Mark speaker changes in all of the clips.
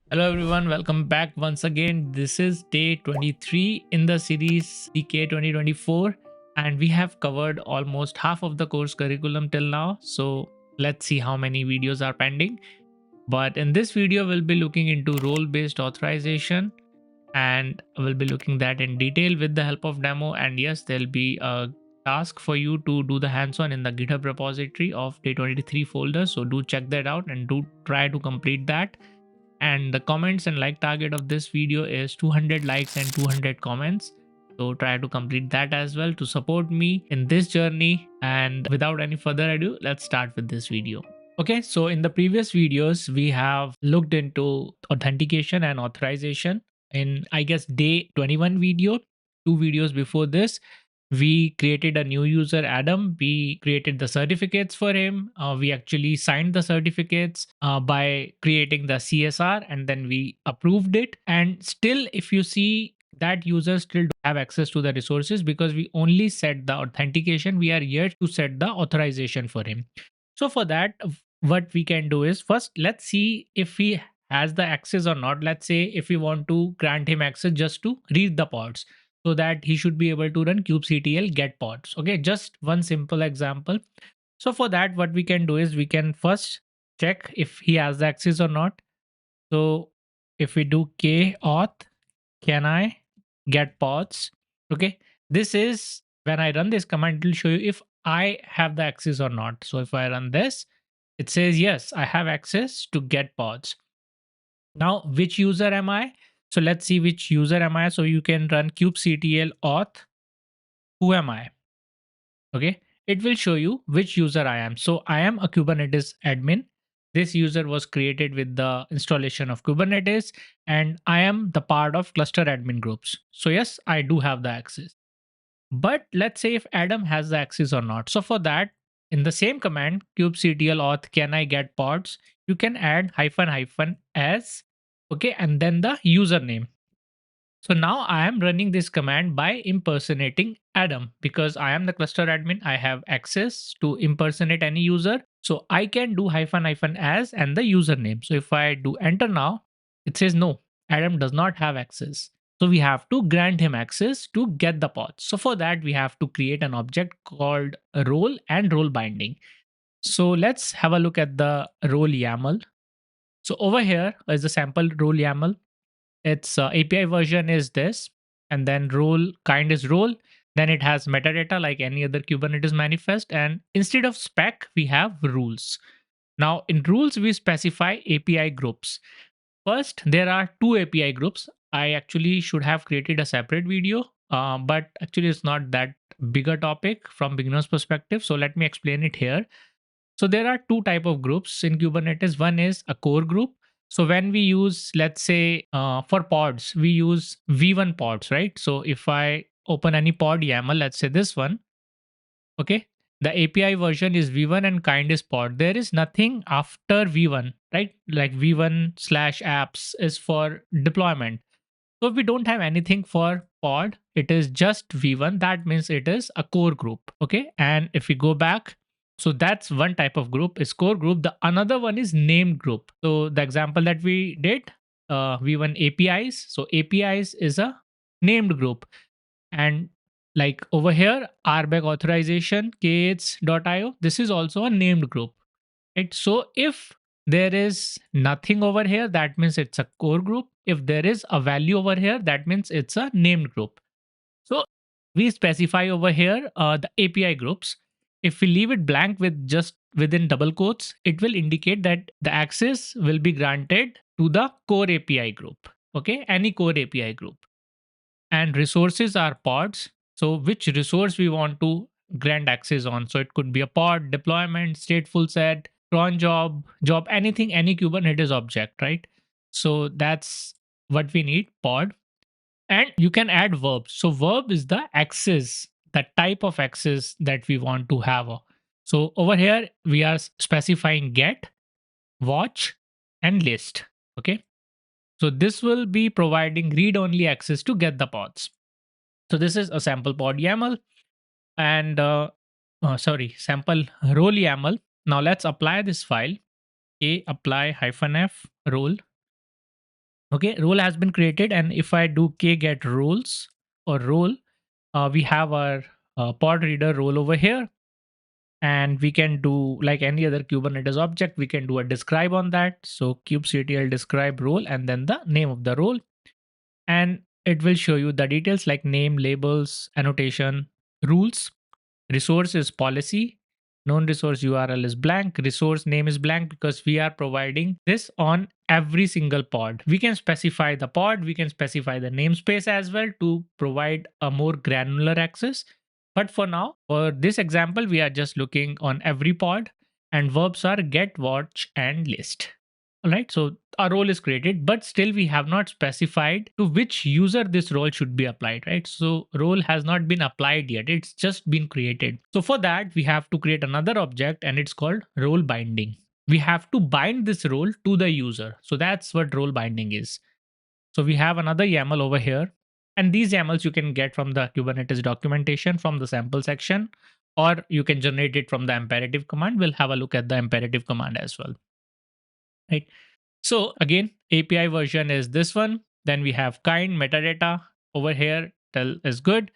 Speaker 1: Hello everyone, welcome back once again. This is day 23 in the series DK 2024 and we have covered almost half of the course curriculum till now. So let's see how many videos are pending. But in this video, we'll be looking into role-based authorization and we'll be looking that in detail with the help of demo. And yes, there'll be a task for you to do the hands-on in the GitHub repository of day 23 folder. So do check that out and do try to complete that. And the comments and like target of this video is 200 likes and 200 comments, so try to complete that as well to support me in this journey. And without any further ado, let's start with this video. Okay, so in the previous videos we have looked into authentication and authorization. In I guess day 21 video, two videos before this, we created a new user Adam. We created the certificates for him. We actually signed the certificates by creating the CSR, and then we approved it. And still, if you see, that user still don't have access to the resources because we only set the authentication. We are yet to set the authorization for him. So for that, what we can do is, first let's see if he has the access or not. Let's say if we want to grant him access just to read the pods, so that he should be able to run kubectl get pods. Okay, just one simple example. So for that, what we can do is we can first check if he has the access or not. So if we do k auth, can I get pods? Okay, this is when I run this command, it will show you if I have the access or not. So if I run this, it says yes, I have access to get pods. Now, which user am I? So let's see which user am I. So you can run kubectl auth. Who am I? Okay, it will show you which user I am. So I am a Kubernetes admin. This user was created with the installation of Kubernetes, and I am the part of cluster admin groups. So yes, I do have the access. But let's say if Adam has the access or not. So for that, in the same command, kubectl auth can I get pods, you can add hyphen hyphen as, okay, and then the username. So now I am running this command by impersonating Adam because I am the cluster admin. I have access to impersonate any user. So I can do hyphen hyphen as and the username. So if I do enter now, it says no, Adam does not have access. So we have to grant him access to get the pods. So for that, we have to create an object called role and role binding. So let's have a look at the role YAML. So over here is the sample role YAML. Its API version is this, and then role kind is role. Then it has metadata like any other Kubernetes manifest, and instead of spec, we have rules. Now, in rules, we specify API groups. First, there are two API groups. I actually should have created a separate video, but actually, it's not that big a topic from beginner's perspective. So let me explain it here. So there are two type of groups in Kubernetes. One is a core group. So when we use, let's say for pods, we use V1 pods, right? So if I open any pod YAML, let's say this one, okay, the API version is V1 and kind is pod. There is nothing after V1, right? Like V1 slash apps is for deployment. So if we don't have anything for pod, it is just V1. That means it is a core group. Okay. And if we go back, so that's one type of group is core group. The another one is named group. So the example that we did, V1 APIs. So APIs is a named group. And like over here, RBAC authorization, kh.io, this is also a named group. Right? So if there is nothing over here, that means it's a core group. If there is a value over here, that means it's a named group. So we specify over here the API groups. If we leave it blank with just within double quotes, it will indicate that the access will be granted to the core API group. Okay, any core API group. And resources are pods. So which resource we want to grant access on. So it could be a pod, deployment, stateful set, cron job, anything, any Kubernetes object, right? So that's what we need, pod. And you can add verbs. So verb is the access, the type of access that we want to have. So over here, we are specifying get, watch, and list. Okay. So this will be providing read-only access to get the pods. So this is a sample pod YAML and sample role YAML. Now let's apply this file. A apply -f role. Okay, role has been created, and if I do k get roles or role, we have our pod reader role over here, and we can do like any other Kubernetes object, we can do a describe on that. So kubectl describe role and then the name of the role, and it will show you the details like name, labels, annotation, rules. Resource is policy. Known resource URL is blank. Resource name is blank because we are providing this on every single pod. We can specify the pod, we can specify the namespace as well to provide a more granular access. But for now, for this example, we are just looking on every pod, and verbs are get, watch, and list. All right, so a role is created, but still we have not specified to which user this role should be applied, right? So role has not been applied yet. It's just been created. So for that, we have to create another object, and it's called role binding. We have to bind this role to the user. So that's what role binding is. So we have another YAML over here, and these YAMLs you can get from the Kubernetes documentation from the sample section, or you can generate it from the imperative command. We'll have a look at the imperative command as well, right? So again, API version is this one. Then we have kind metadata over here. Tell is good.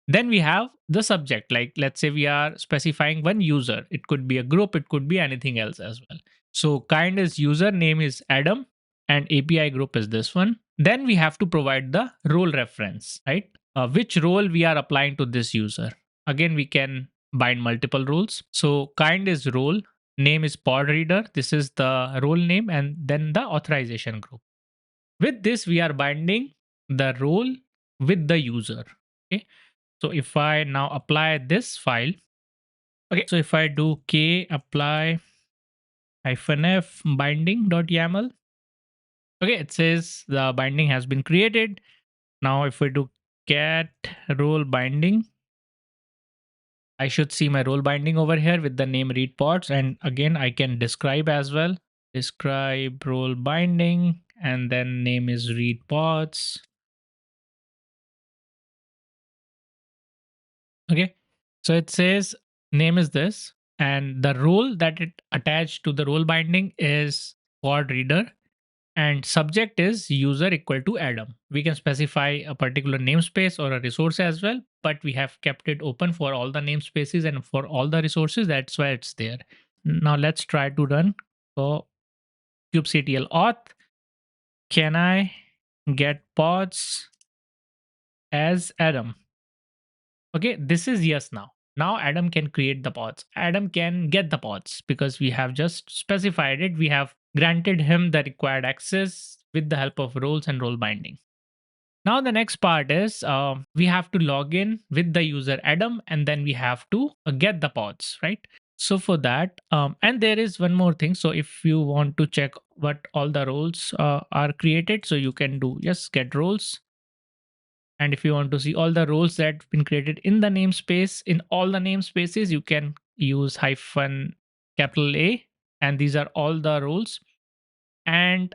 Speaker 1: Then we have the subject. Like let's say we are specifying one user. It could be a group. It could be anything else as well. So kind is user, name is Adam, and API group is this one. Then we have to provide the role reference, right? Which role we are applying to this user. Again, we can bind multiple roles. So kind is role, name is pod reader. This is the role name, and then the authorization group. With this, we are binding the role with the user. Okay. So if I now apply this file, okay. So if I do k apply -f binding.yaml, okay, it says the binding has been created. Now if we do cat role binding, I should see my role binding over here with the name read pods. And again, I can describe as well. Describe role binding, and then name is read pods. Okay. So it says name is this, and the role that it attached to the role binding is pod reader, and subject is user equal to Adam. We can specify a particular namespace or a resource as well, but we have kept it open for all the namespaces and for all the resources. That's why it's there. Now let's try to run for kubectl auth. Can I get pods as Adam? Okay, this is yes now. Now Adam can create the pods. Adam can get the pods because we have just specified it. We have granted him the required access with the help of roles and role binding. Now the next part is we have to log in with the user Adam, and then we have to get the pods, right? So for that, and there is one more thing. So if you want to check what all the roles are created, so you can do just get roles. And if you want to see all the roles that have been created in the namespace, in all the namespaces, you can use hyphen capital A, and these are all the roles. And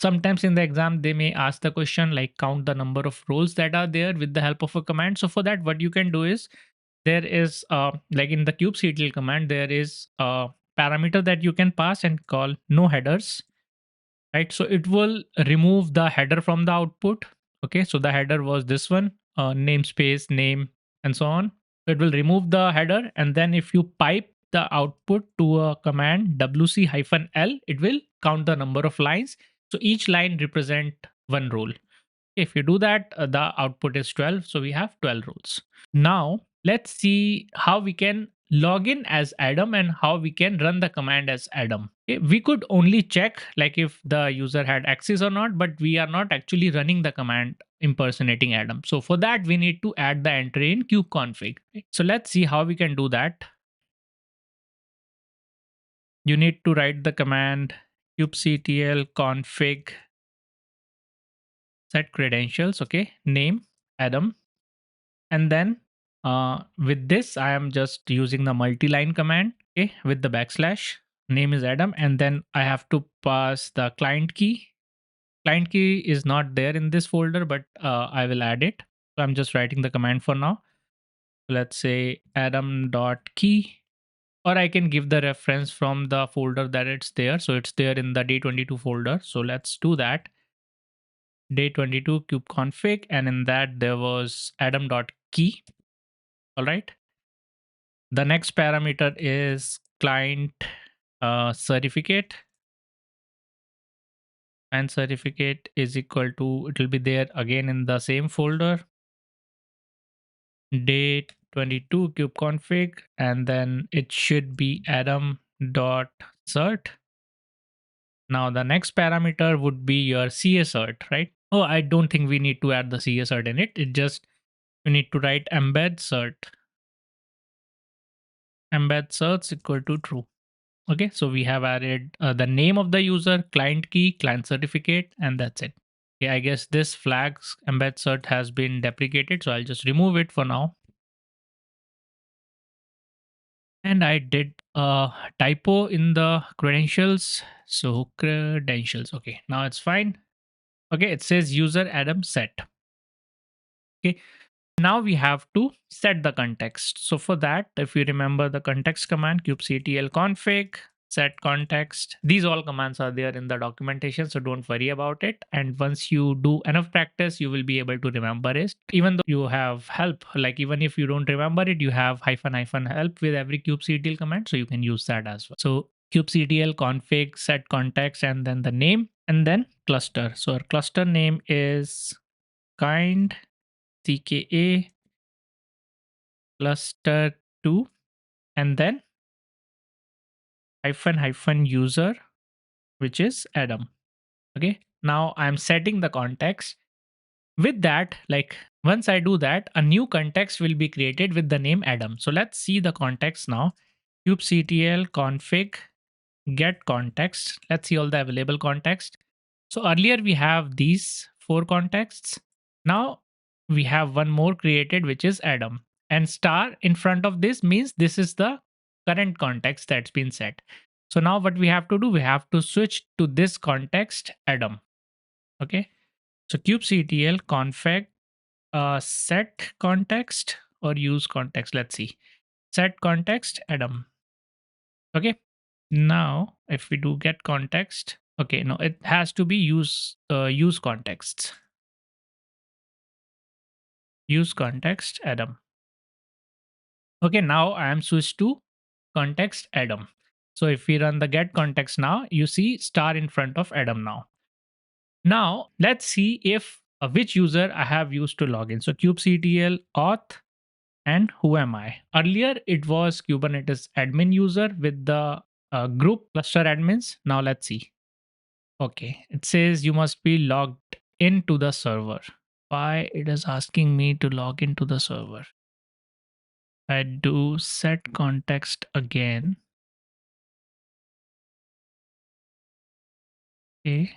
Speaker 1: sometimes in the exam, they may ask the question like count the number of roles that are there with the help of a command. So for that, what you can do is there is like in the kubectl command, there is a parameter that you can pass and call no headers, right? So it will remove the header from the output. Okay, so the header was this one, namespace, name, and so on. So it will remove the header, and then if you pipe the output to a command wc-l, it will count the number of lines. So each line represent one role. If you do that, the output is 12. So we have 12 roles. Now let's see how we can log in as Adam and how we can run the command as Adam. Okay, we could only check like if the user had access or not, but we are not actually running the command impersonating Adam. So for that, we need to add the entry in kubeconfig. Okay, so let's see how we can do that. You need to write the command kubectl config set credentials. Okay, name Adam, and then with this, I am just using the multi-line command, okay, with the backslash. Name is Adam, and then I have to pass the client key. Client key is not there in this folder, but I will add it. So I'm just writing the command for now. Let's say adam.key, or I can give the reference from the folder that it's there. So it's there in the day22 folder. So let's do that. day 22 kubeconfig, and in that there was adam.key. All right. The next parameter is client certificate, and certificate is equal to, it will be there again in the same folder, day 22 kubeconfig, and then it should be adam.cert. Now the next parameter would be your CA-cert, right? Oh, I don't think we need to add the CA-cert in it. It just, we need to write embed cert. Embed certs equal to true. Okay, so we have added the name of the user, client key, client certificate, and that's it. Okay, I guess this flags embed cert has been deprecated, so I'll just remove it for now. And I did a typo in the credentials. So credentials, okay, now it's fine. Okay, it says user Adam set. Okay, now we have to set the context. So for that, if you remember the context command, kubectl config, set context, these all commands are there in the documentation, so don't worry about it. And once you do enough practice, you will be able to remember it. Even though you have help, like even if you don't remember it, you have -- help with every kubectl command, so you can use that as well. So kubectl config, set context, and then the name, and then cluster. So our cluster name is kind CKA cluster 2, and then hyphen user, which is Adam. Okay, now I'm setting the context. With that, like once I do that, a new context will be created with the name Adam. So let's see the context now. kubectl config get context. Let's see all the available context. So earlier we have these 4 contexts. Now we have one more created, which is Adam. And star in front of this means this is the current context that's been set. So now what we have to do, we have to switch to this context Adam. Okay. So kubectl config set context or use context. Let's see. Set context Adam. Okay. Now if we do get context, okay, no, it has to be use contexts. Use context Adam. Okay, now I am switched to context Adam. So if we run the get context now, you see star in front of Adam now. Now let's see if which user I have used to log in. So kubectl auth and who am I? Earlier it was Kubernetes admin user with the group cluster admins. Now let's see. Okay, it says you must be logged into the server. Why it is asking me to log into the server? I do set context again. Okay.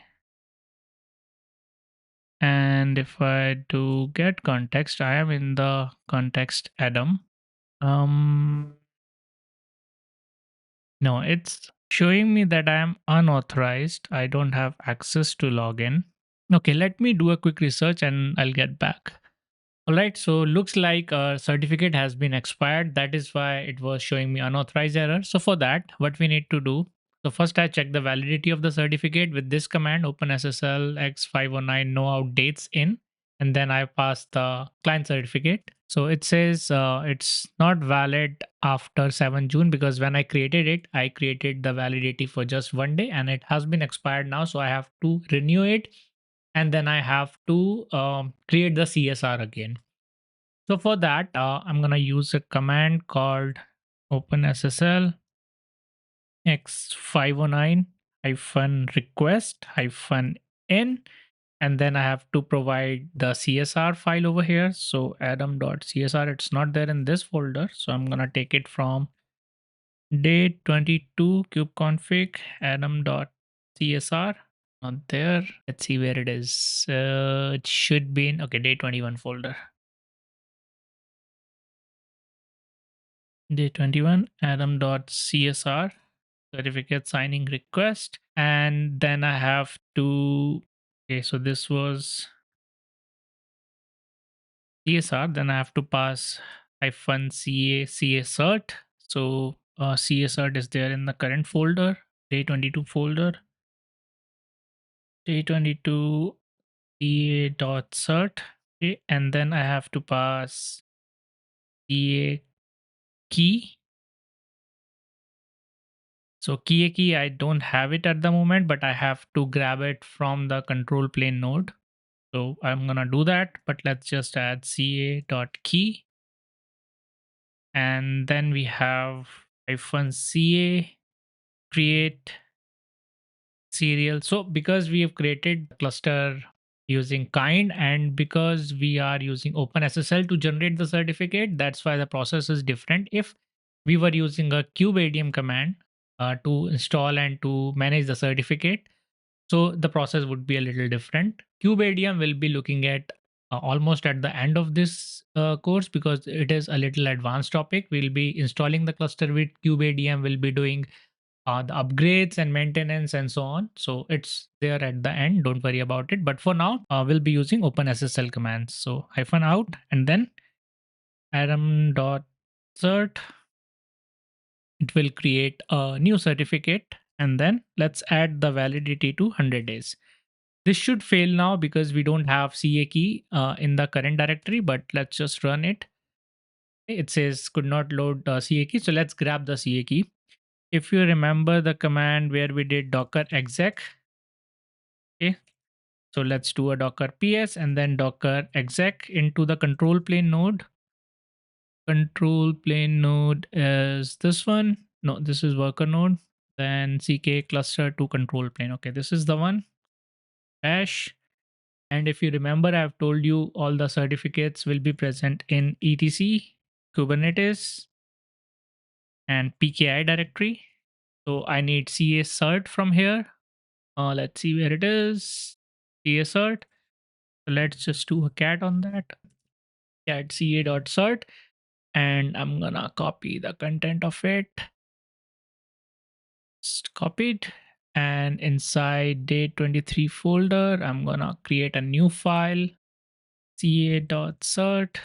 Speaker 1: And if I do get context, I am in the context Adam. No, it's showing me that I am unauthorized. I don't have access to login. Okay, let me do a quick research and I'll get back. All right, so looks like a certificate has been expired. That is why it was showing me unauthorized error. So for that, what we need to do, so first I check the validity of the certificate with this command, OpenSSL x509 no outdates in, and then I pass the client certificate. So it says it's not valid after 7 June because when I created it, I created the validity for just 1 day and it has been expired now. So I have to renew it and then I have to create the CSR again. So for that, I'm gonna use a command called OpenSSL x509 request -in, and then I have to provide the CSR file over here. So adam.csr, it's not there in this folder, so I'm gonna take it from day 22 kubeconfig adam.csr. Not there. Let's see where it is. It should be in, okay, day 21 folder. Day 21 adam.csr certificate signing request, and then I have to, okay, so this was CSR, then I have to pass -ca cert. So CA cert is there in the current folder, day 22 folder, day 22 ca.cert. Okay, and then I have to pass ca key. So key, I don't have it at the moment, but I have to grab it from the control plane node. So I'm gonna do that, but let's just add ca.key. And then we have -ca create serial. So because we have created cluster using kind, and because we are using OpenSSL to generate the certificate, that's why the process is different. If we were using a kubeadm command to install and to manage the certificate, so the process would be a little different. kubeadm will be looking at almost at the end of this course, because it is a little advanced topic. We'll be installing the cluster with kubeadm, we'll be doing the upgrades and maintenance and so on. So it's there at the end. Don't worry about it. But for now, we'll be using OpenSSL commands. So -out and then adam.cert. It will create a new certificate, and then let's add the validity to 100 days. This should fail now because we don't have CA key in the current directory, but let's just run it. It says could not load CA key. So let's grab the CA key. If you remember the command where we did docker exec, okay, so let's do a docker ps and then docker exec into the control plane node. Control plane node is this one. No, this is worker node. Then ck cluster to control plane. Okay, this is the one. Dash. And if you remember, I've told you all the certificates will be present in etc, Kubernetes, and PKI directory. So I need CA cert from here. Let's see where it is. CA cert. So let's just do a cat on that. Cat ca.cert. And I'm gonna copy the content of it. Just copied. And inside day23 folder, I'm gonna create a new file. ca.cert.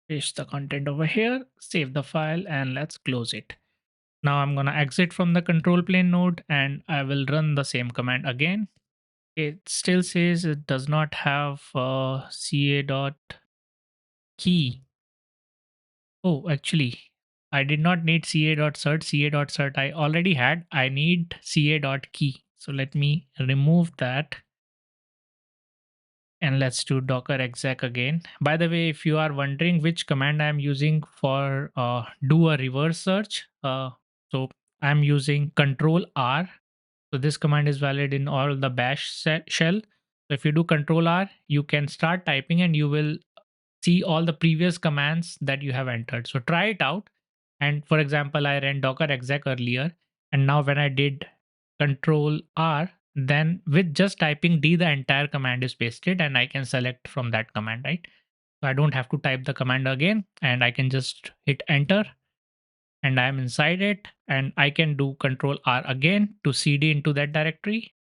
Speaker 1: Paste the content over here, save the file, and let's close it. Now I'm gonna exit from the control plane node and I will run the same command again. It still says it does not have ca.key. Oh, actually, I did not need ca.cert. ca.cert I already had. I need ca.key. So let me remove that. And let's do docker exec again. By the way, if you are wondering which command I'm using for do a reverse search, so I'm using control R. So this command is valid in all the bash shell. So if you do control R, you can start typing and you will see all the previous commands that you have entered. So try it out. And for example, I ran docker exec earlier, and now when I did control R, then with just typing D, the entire command is pasted and I can select from that command, right? So I don't have to type the command again, and I can just hit enter and I'm inside it, and I can do control R again to cd into that directory,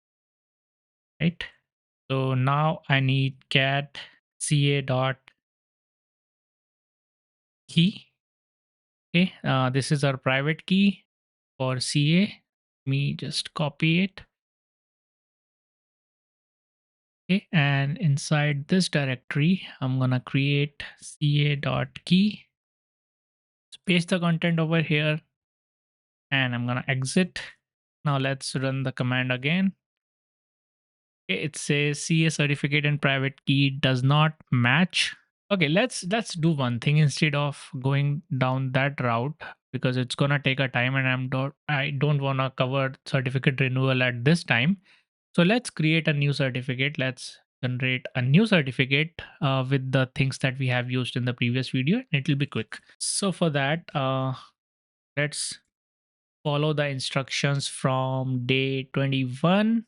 Speaker 1: right? So now I need cat ca dot key. Okay, this is our private key for CA. Let me just copy it. Okay, and inside this directory, I'm gonna create ca.key. Paste the content over here, and I'm gonna exit. Now let's run the command again. Okay, it says CA certificate and private key does not match. Okay, let's do one thing instead of going down that route, because it's gonna take a time and I don't wanna cover certificate renewal at this time. So let's create a new certificate. Let's generate a new certificate with the things that we have used in the previous video. It will be quick. So for that, let's follow the instructions from day 21.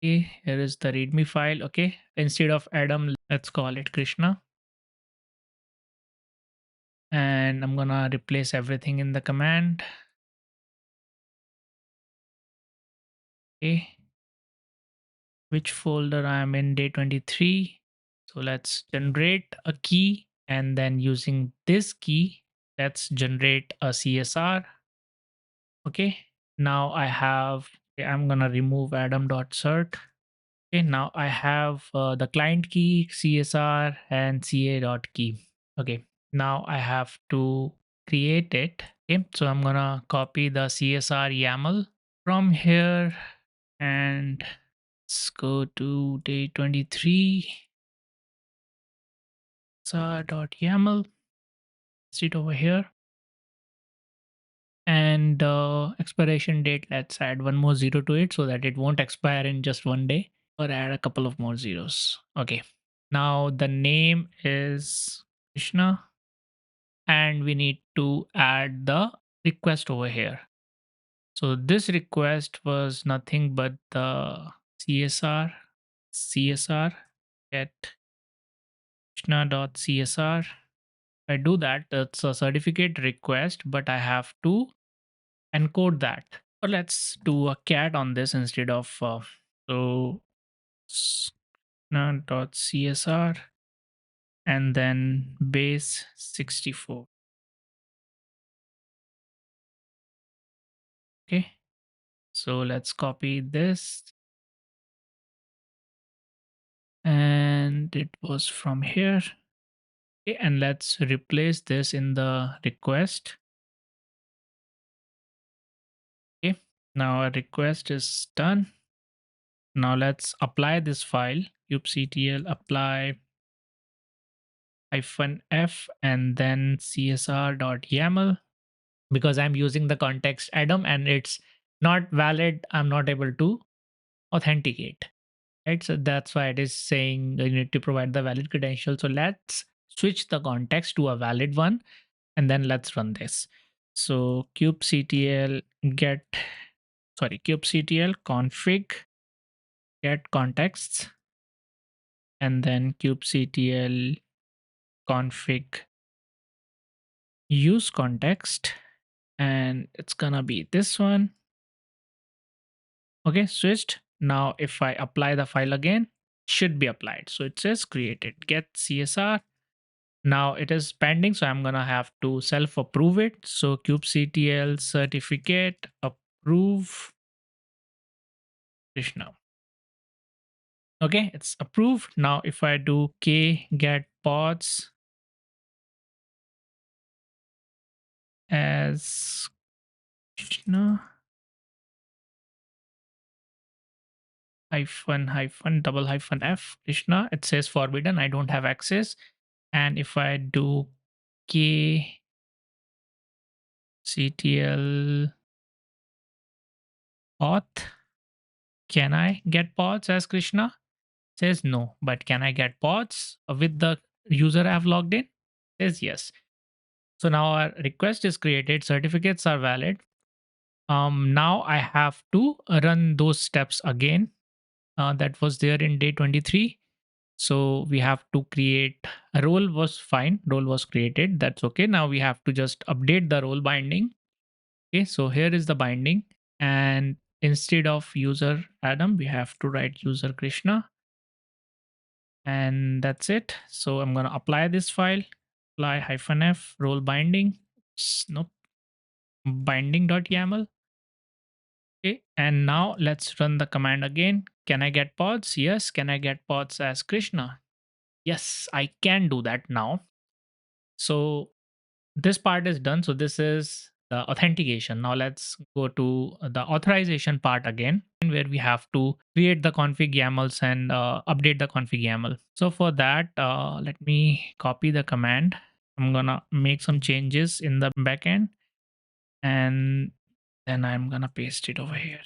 Speaker 1: Okay, here is the readme file. Okay, instead of Adam, let's call it Krishna. And I'm gonna replace everything in the command. Okay, which folder I'm in, day 23. So let's generate a key, and then using this key, let's generate a CSR. Okay, now I have, I'm gonna remove adam.cert. Okay, now I have the client key, CSR, and CA.key. Okay, now I have to create it. Okay, so I'm gonna copy the CSR YAML from here and let's go to day 23. CSR.yaml, see it over here. And expiration date, let's add one more zero to it so that it won't expire in just one day, or add a couple of more zeros. Okay, now the name is Krishna, and we need to add the request over here. So this request was nothing but the CSR get Krishna.csr. I do that, it's a certificate request, but I have to encode that. Or let's do a cat on this instead of so .csr and then base 64. Okay, so let's copy this, and it was from here. Okay, and let's replace this in the request. Okay, now our request is done. Now let's apply this file, kubectl apply -f and then csr.yaml. Because I'm using the context Adam and it's not valid, I'm not able to authenticate. Right, so that's why it is saying you need to provide the valid credential. So let's switch the context to a valid one, and then let's run this. So kubectl kubectl config get contexts, and then kubectl config use context, and it's gonna be this one. Okay, switched. Now if I apply the file again, should be applied. So it says created get CSR. Now it is pending, so I'm gonna have to self approve it. So kubectl certificate approve Krishna. Okay, it's approved. Now if I do k get pods as Krishna double hyphen f Krishna, it says forbidden, I don't have access. And if I do k ctl auth, can I get pods as Krishna? Says no, but can I get pods with the user I've logged in? Says yes. So now our request is created, certificates are valid. Now I have to run those steps again. That was there in day 23. So we have to create a role was fine. Role was created. That's okay. Now we have to just update the role binding. Okay, so here is the binding, and instead of user Adam, we have to write user Krishna, and that's it. So I'm going to apply this file, apply -f role binding. Nope, binding.yaml. Okay, and now let's run the command again. Can I get pods? Yes. Can I get pods as Krishna? Yes, I can do that now. So this part is done. So this is the authentication. Now let's go to the authorization part again, where we have to create the config YAMLs and update the config YAML. So for that, let me copy the command. I'm gonna make some changes in the backend, and then I'm gonna paste it over here.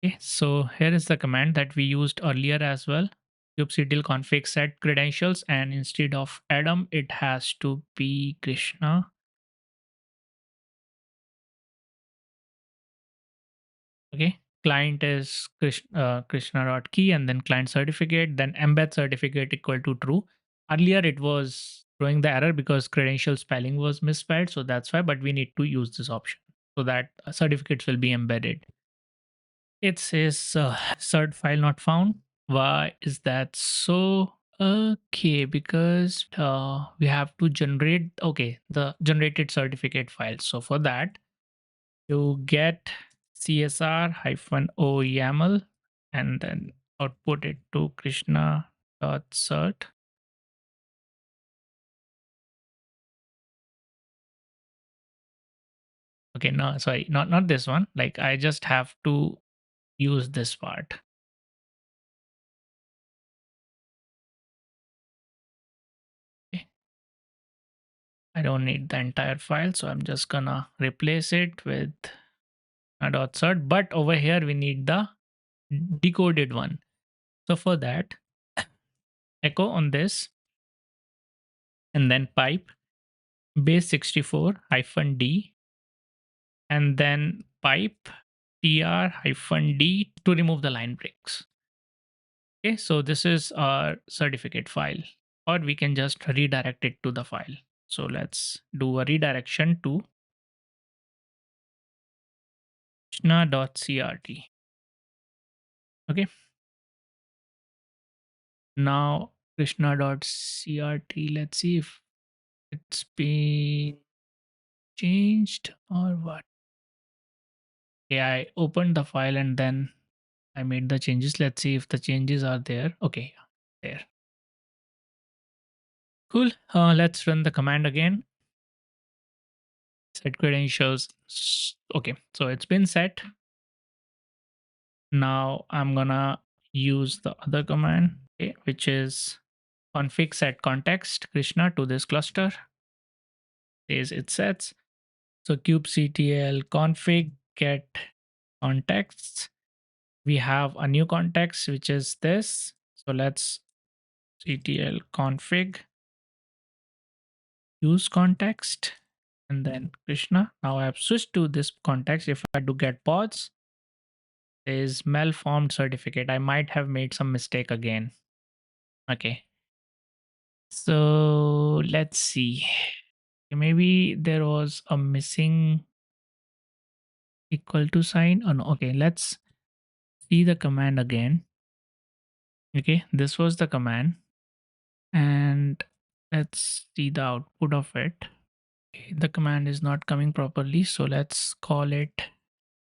Speaker 1: Okay, so here is the command that we used earlier as well. kubectl config set credentials, and instead of Adam, it has to be Krishna. Okay, client is krishna.key, and then client certificate, then embed certificate equal to true. Earlier it was throwing the error because credential spelling was misspelled, so that's why, but we need to use this option so that certificates will be embedded. It says cert file not found. Why is that so? Okay, because we have to generate the generated certificate file. So for that, you get csr-o YAML, and then output it to krishna.cert. Okay, no, sorry, not this one. Like I just have to use this part. Okay. I don't need the entire file, so I'm just gonna replace it with a .cert. But over here we need the decoded one. So for that, echo on this, and then pipe base 64 -d, and then pipe tr-d to remove the line breaks. Okay, so this is our certificate file, or we can just redirect it to the file. So let's do a redirection to krishna.crt. Okay. Now krishna.crt, let's see if it's been changed or what. Okay, I opened the file and then I made the changes. Let's see if the changes are there. Okay, there. Cool. Let's run the command again. Set credentials. Okay, so it's been set. Now I'm gonna use the other command, okay, which is config set context Krishna to this cluster. Says it sets. So kubectl config get contexts. We have a new context, which is this. So let's ctl config use context and then Krishna. Now I have switched to this context. If I do get pods, there is malformed certificate. I might have made some mistake again. Okay. So let's see. Maybe there was a missing equal to sign. Oh no. Okay, let's see the command again. Okay, this was the command. And let's see the output of it. Okay, the command is not coming properly. So let's call it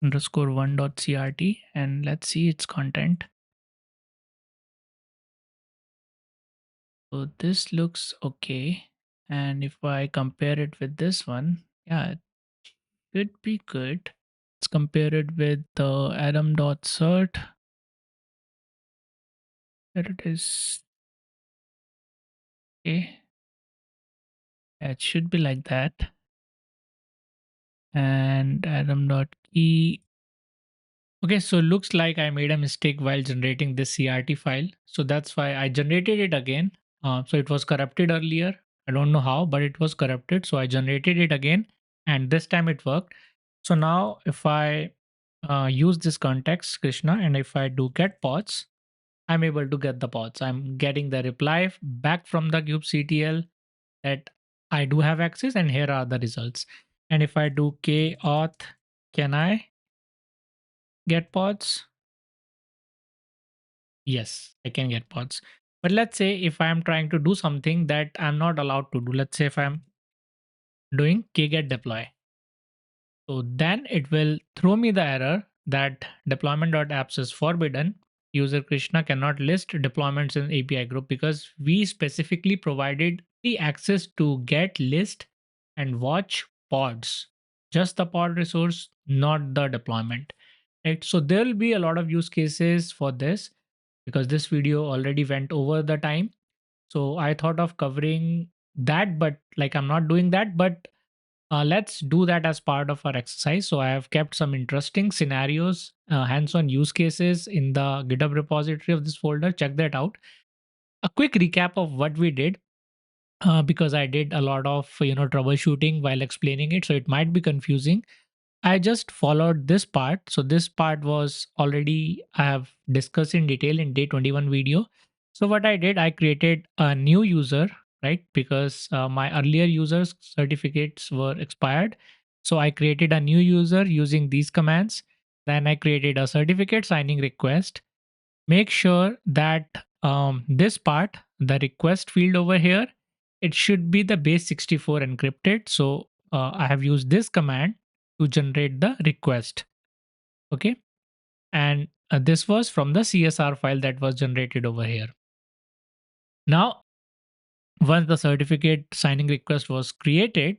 Speaker 1: _1.crt and let's see its content. So this looks okay. And if I compare it with this one, yeah, it should be good. Let's compare it with the adam.cert. There it is. Okay. Yeah, it should be like that. And adam.key. Okay, so looks like I made a mistake while generating this CRT file. So that's why I generated it again. So it was corrupted earlier. I don't know how, but it was corrupted. So I generated it again and this time it worked. So now if I use this context, Krishna, and if I do get pods, I'm able to get the pods. I'm getting the reply back from the kubectl that I do have access and here are the results. And if I do k-auth, can I get pods? Yes, I can get pods. But let's say if I'm trying to do something that I'm not allowed to do, let's say if I'm doing kget deploy. So then it will throw me the error that deployment.apps is forbidden. User Krishna cannot list deployments in API group because we specifically provided the access to get, list, and watch pods. Just the pod resource, not the deployment. Right? So there will be a lot of use cases for this because this video already went over the time. So I thought of covering that, but like I'm not doing that, but let's do that as part of our exercise. So I have kept some interesting scenarios, hands-on use cases in the GitHub repository of this folder. Check that out. A quick recap of what we did, because I did a lot of troubleshooting while explaining it, so it might be confusing. I just followed this part. So this part was already I have discussed in detail in day 21 video. So what I did, I created a new user, right? Because my earlier users certificates were expired. So I created a new user using these commands. Then I created a certificate signing request. Make sure that this part, the request field over here, it should be the base 64 encrypted. So I have used this command to generate the request. Okay. And this was from the CSR file that was generated over here. Now, once the certificate signing request was created,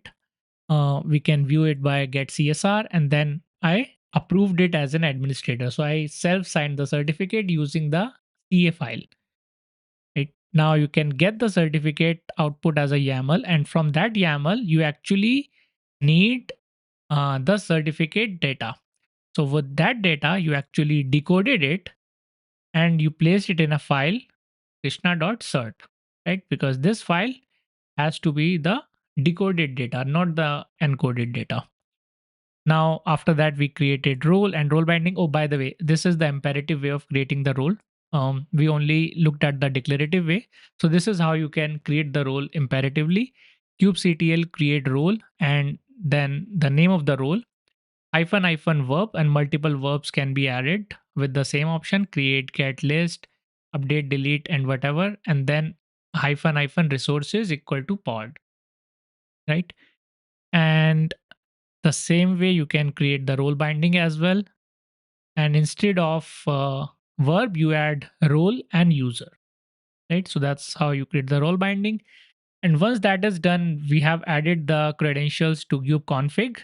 Speaker 1: we can view it by get CSR, and then I approved it as an administrator. So I self-signed the certificate using the CA file. Right? Now you can get the certificate output as a YAML, and from that YAML, you actually need the certificate data. So with that data, you actually decoded it and you placed it in a file krishna.cert, right? Because this file has to be the decoded data, not the encoded data. Now, after that, we created role and role binding. Oh, by the way, this is the imperative way of creating the role. We only looked at the declarative way. So this is how you can create the role imperatively. kubectl create role, and then the name of the role, hyphen hyphen verb, and multiple verbs can be added with the same option: create, get, list, update, delete, and whatever. And then hyphen hyphen resources equal to pod, right? And the same way you can create the role binding as well. And instead of verb, you add role and user, right? So that's how you create the role binding. And once that is done, we have added the credentials to kubeconfig,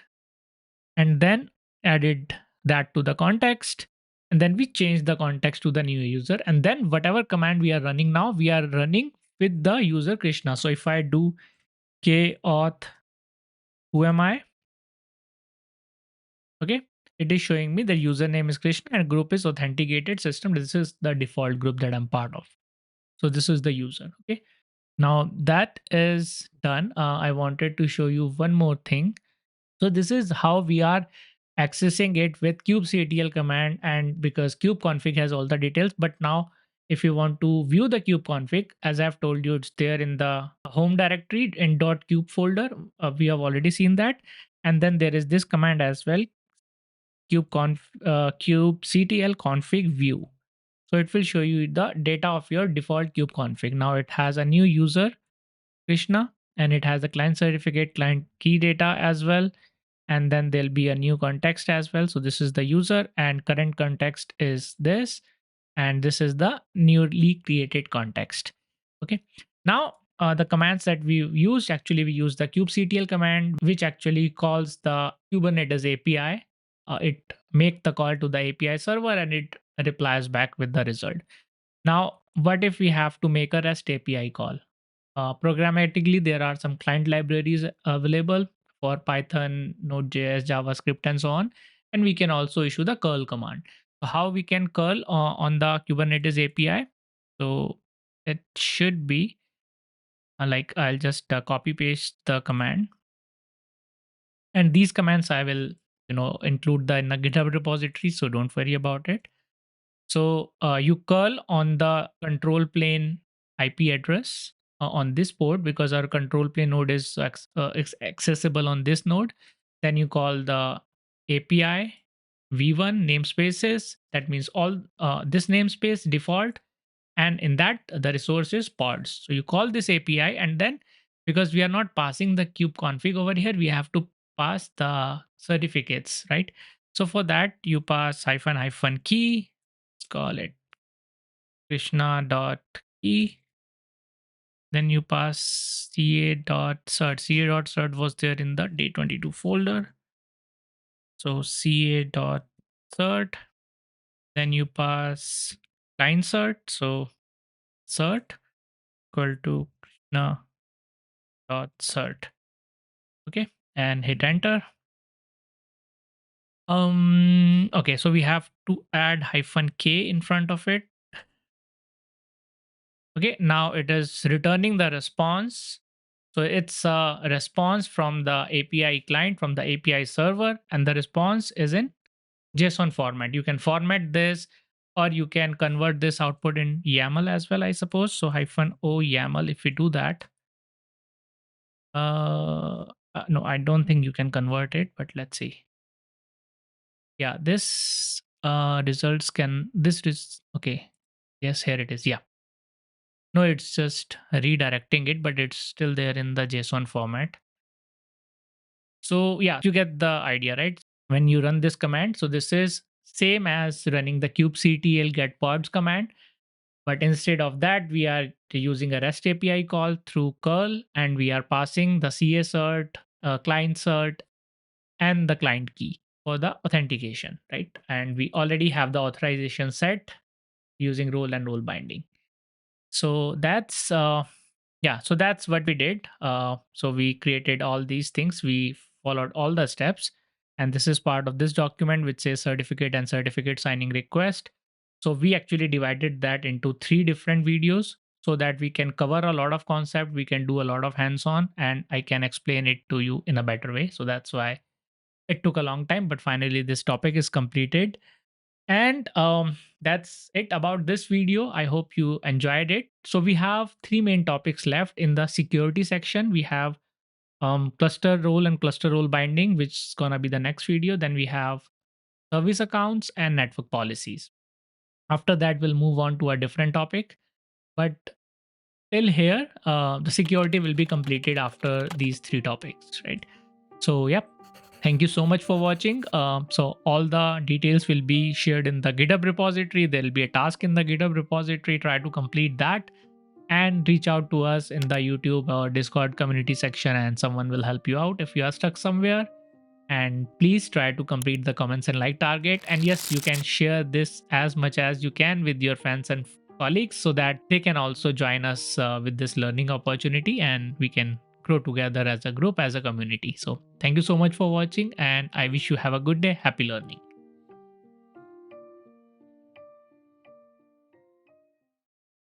Speaker 1: and then added that to the context. And then we change the context to the new user. And then whatever command we are running now, we are running with the user Krishna. So if I do kauth, who am I? Okay, it is showing me the username is Krishna and group is authenticated system. This is the default group that I'm part of. So this is the user. Okay, now that is done. I wanted to show you one more thing. So this is how we are accessing it with kubectl command, and because kubeconfig has all the details. But now if you want to view the kubeconfig, as I've told you, it's there in the home directory in .kube folder. We have already seen that. And then there is this command as well, kubectl config view. So it will show you the data of your default kube config. Now it has a new user, Krishna, and it has the client certificate, client key data as well. And then there'll be a new context as well. So this is the user, and current context is this, and this is the newly created context. Okay. Now the commands that we used, actually we use the kubectl command, which actually calls the Kubernetes API. It make the call to the API server and it replies back with the result. Now, what if we have to make a REST API call? Programmatically, there are some client libraries available for Python, Node.js, JavaScript, and so on. And we can also issue the curl command. So how we can curl on the Kubernetes API? So it should be like, I'll just copy paste the command. And these commands I will, include in the GitHub repository. So don't worry about it. So you curl on the control plane IP address on this port, because our control plane node is accessible on this node. Then you call the API v1 namespaces. That means all this namespace default, and in that the resource is pods. So you call this API, and then because we are not passing the kube config over here, we have to pass the certificates, right? So for that you pass hyphen hyphen key. Let's call it krishna.key. Then you pass ca.cert. ca.cert was there in the day 22 folder. So ca.cert. Then you pass line cert. So cert equal to krishna.cert. Okay, and hit enter. Okay, so we have to add hyphen k in front of it. Okay, now it is returning the response. So it's a response from the API client, from the API server, and the response is in JSON format. You can format this, or you can convert this output in YAML as well, I suppose. So hyphen o YAML, if we do that. No, I don't think you can convert it, but let's see. Yeah, this results can, this is, okay. Yes, here it is. Yeah. No, it's just redirecting it, but it's still there in the JSON format. So yeah, you get the idea, right? When you run this command, so this is same as running the kubectl get pods command. But instead of that, we are using a REST API call through curl, and we are passing the CA-cert, client cert, and the client key for the authentication, right? And we already have the authorization set using role and role binding. So that's yeah, so that's what we did. So we created all these things, we followed all the steps, and this is part of this document which says certificate and certificate signing request. So we actually divided that into 3 different videos so that we can cover a lot of concept, we can do a lot of hands-on, and I can explain it to you in a better way. So that's why it took a long time, but finally this topic is completed. And that's it about this video. I hope you enjoyed it. So we have 3 main topics left in the security section. We have cluster role and cluster role binding, which is gonna be the next video. Then we have service accounts and network policies. After that, we'll move on to a different topic. But till here, the security will be completed after these 3 topics, right? So, yep. Thank you so much for watching. So all the details will be shared in the GitHub repository. There will be a task in the GitHub repository. Try to complete that and reach out to us in the YouTube or Discord community section, and someone will help you out if you are stuck somewhere. And please try to complete the comments and like target. And yes, you can share this as much as you can with your friends and colleagues so that they can also join us with this learning opportunity, and we can grow together as a group, as a community. So thank you so much for watching, and I wish you have a good day. Happy learning.